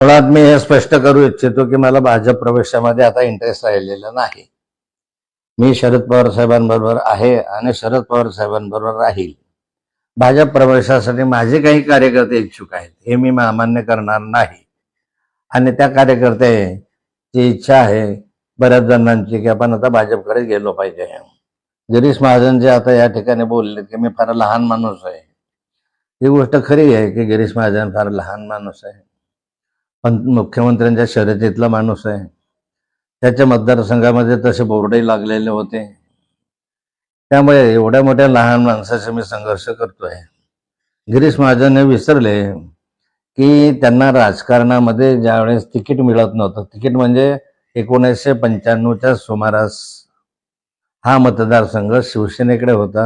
मुळात मी हे स्पष्ट करू इच्छितो की मला भाजप प्रवेशामध्ये आता इंटरेस्ट राहिलेला नाही. मी शरद पवार साहेबांबरोबर आहे आणि शरद पवार साहेबांबरोबर राहील. भाजप प्रवेशासाठी माझे काही कार्यकर्ते इच्छुक आहेत, हे मी अमान्य करणार नाही. आणि त्या कार्यकर्त्याची इच्छा आहे बऱ्याच जणांची की आपण आता भाजपकडे गेलो पाहिजे. गिरीश महाजन जे आता या ठिकाणी बोलले की मी फार लहान माणूस आहे, ही गोष्ट खरी आहे की गिरीश महाजन फार लहान माणूस आहे, पण मुख्यमंत्र्यांच्या शर्यतीतला माणूस आहे. त्याच्या मतदारसंघामध्ये तसे बोर्डही लागलेले होते. त्यामुळे एवढ्या मोठ्या लहान माणसाशी मी संघर्ष करतोय. गिरीश महाजन हे विसरले की त्यांना राजकारणामध्ये ज्यावेळेस तिकीट मिळत नव्हतं, तिकीट म्हणजे 1995च्या सुमारास हा मतदारसंघ शिवसेनेकडे होता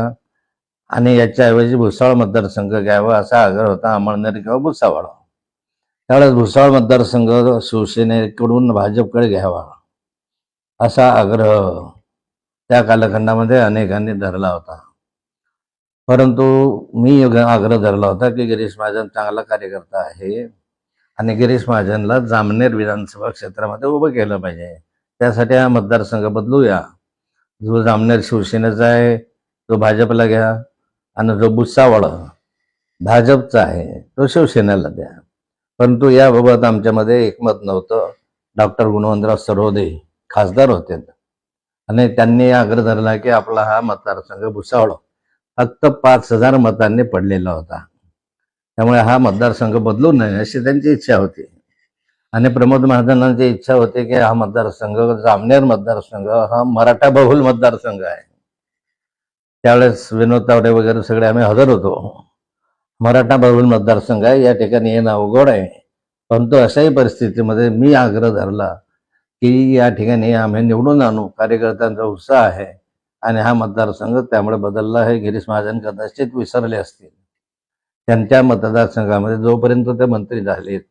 आणि याच्याऐवजी भुसावळ मतदारसंघ घ्यावा असा आग्रह होता, अमळनेर किंवा भुसावळ. त्यावेळेस भुसावळ मतदारसंघ शिवसेनेकडून भाजपकडे घ्यावा असा आग्रह त्या कालखंडामध्ये अनेकांनी धरला होता. परंतु मी आग्रह धरला होता की गिरीश महाजन चांगला कार्यकर्ता आहे आणि गिरीश महाजनला जामनेर विधानसभा क्षेत्रामध्ये उभं केलं पाहिजे. त्यासाठी हा मतदारसंघ बदलूया. जो जामनेर शिवसेनेचा आहे तो भाजपला घ्या आणि जो भुसावळ भाजपचा आहे तो शिवसेनेला द्या. परंतु याबाबत आमच्यामध्ये एकमत नव्हतं. डॉक्टर गुणवंतराव सरोदे खासदार होते आणि त्यांनी आग्रह धरला की आपला हा मतदारसंघ भुसावळ फक्त 5,000 मतांनी पडलेला होता, त्यामुळे हा मतदारसंघ बदलू नये अशी त्यांची इच्छा होती. आणि प्रमोद महाजनांची इच्छा होती की हा मतदारसंघ जामनेर मतदारसंघ हा मराठा बहुल मतदारसंघ आहे. त्यावेळेस विनोद तावडे वगैरे सगळे आम्ही हजर होतो. मराठा बहुल मतदारसंघ आहे, या ठिकाणी येणं अवघड आहे. परंतु अशाही परिस्थितीमध्ये मी आग्रह धरला की या ठिकाणी आम्ही निवडून आणू, कार्यकर्त्यांचा उत्साह आहे आणि हा मतदारसंघ त्यामुळे बदलला आहे. गिरीश महाजन कदाचित विसरले असतील. त्यांच्या मतदारसंघामध्ये जोपर्यंत ते मंत्री झालेत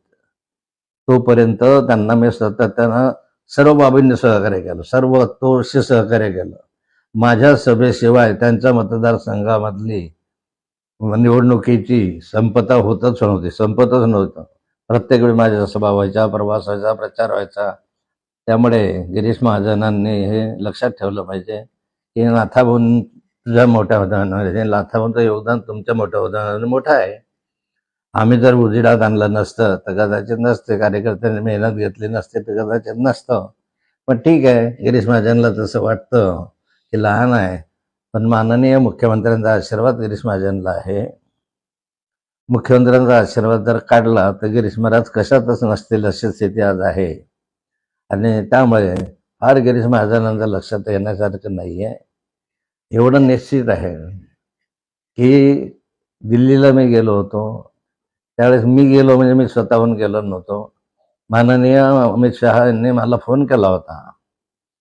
तोपर्यंत त्यांना मी सातत्यानं सर्व बाबींनी सहकार्य केलं, सर्व तोडशी सहकार्य केलं. माझ्या सभेशिवाय त्यांच्या मतदारसंघामधली निवडणुकीची संपतच नव्हतं. प्रत्येक वेळी माझ्या सभा व्हायच्या, प्रवास व्हायचा, प्रचार व्हायचा. त्यामुळे गिरीश महाजनांनी हे लक्षात ठेवलं पाहिजे की नाथाभाऊन तुझ्या मोठ्या उदाहरणाने, नाथाभाऊंचं योगदान तुमच्या मोठ्या उदाहरणाने मोठं आहे. आम्ही जर उजिडात आणलं नसतं तर कदाचित नसते, कार्यकर्त्यांनी मेहनत घेतली नसते तर कदाचित नसतं. पण ठीक आहे, गिरीश महाजनला तसं वाटतं की लहान आहे, पण माननीय मुख्यमंत्र्यांचा आशीर्वाद गिरीश महाजनला आहे. मुख्यमंत्र्यांचा आशीर्वाद जर काढला तर गिरीश महाराज कशातच नसतील अशी स्थिती आज आहे. आणि त्यामुळे फार गिरीश महाजनांचं लक्षात येण्यासारखं नाही आहे. एवढं निश्चित आहे की दिल्लीला मी गेलो होतो, त्यावेळेस मी गेलो म्हणजे मी स्वतःहून गेलो नव्हतो. माननीय अमित शहा यांनी मला फोन केला होता,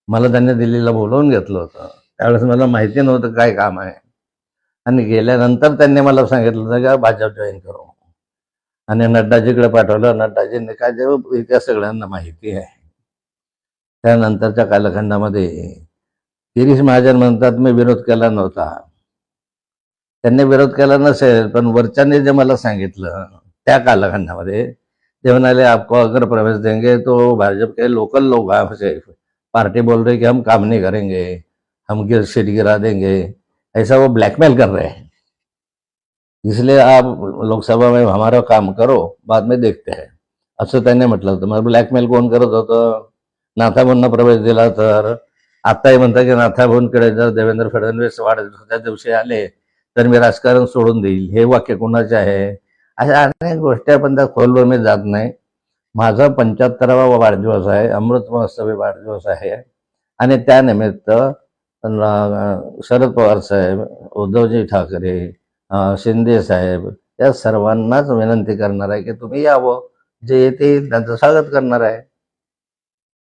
मला त्यांनी दिल्लीला बोलवून घेतलं होतं. त्यावेळेस मला माहिती नव्हतं काय काम आहे आणि गेल्यानंतर त्यांनी मला सांगितलं होतं का भाजप जॉईन करू आणि नड्डाजीकडे पाठवलं. नड्डाजींनी काय जेव्हा त्या सगळ्यांना माहिती आहे. त्यानंतरच्या कालखंडामध्ये गिरीश महाजन म्हणतात मी विरोध केला नव्हता. त्यांनी विरोध केला नसेल, पण वरच्याने जे मला सांगितलं त्या कालखंडामध्ये ते म्हणाले आपको अगर प्रवेश देंगे तो भाजप के लोकल लोग आपसे पार्टी बोल रहे कि हम काम नहीं करेंगे, हम सीट गिरा देंगे, ऐसा वो ब्लैकमेल कर रहे हैं, इसलिए आप लोकसभा में हमारा काम करो, बाद में देखते हैं असं त्यांनी म्हटलं होतं. मग ब्लॅकमेल कोण करत होतं? नाथाभाऊंना प्रवेश दिला तर आताही म्हणता की नाथाभाऊंकडे जर देवेंद्र फडणवीस वाढदिवसाच्या दिवशी आले तर मी राजकारण सोडून देईल, हे वाक्य कोणाचे आहे? अशा अनेक गोष्टी आपण त्या खोलवर मी जात नाही. माझा 75वा वाढदिवस आहे, अमृत महोत्सवी वाढदिवस आहे आणि त्यानिमित्त शरद पवार साहेब, उद्धवजी ठाकरे, शिंदे साहेब या सर्वांनाच विनंती करणार आहे की तुम्ही यावं, जे येतील त्यांचं स्वागत करणार आहे.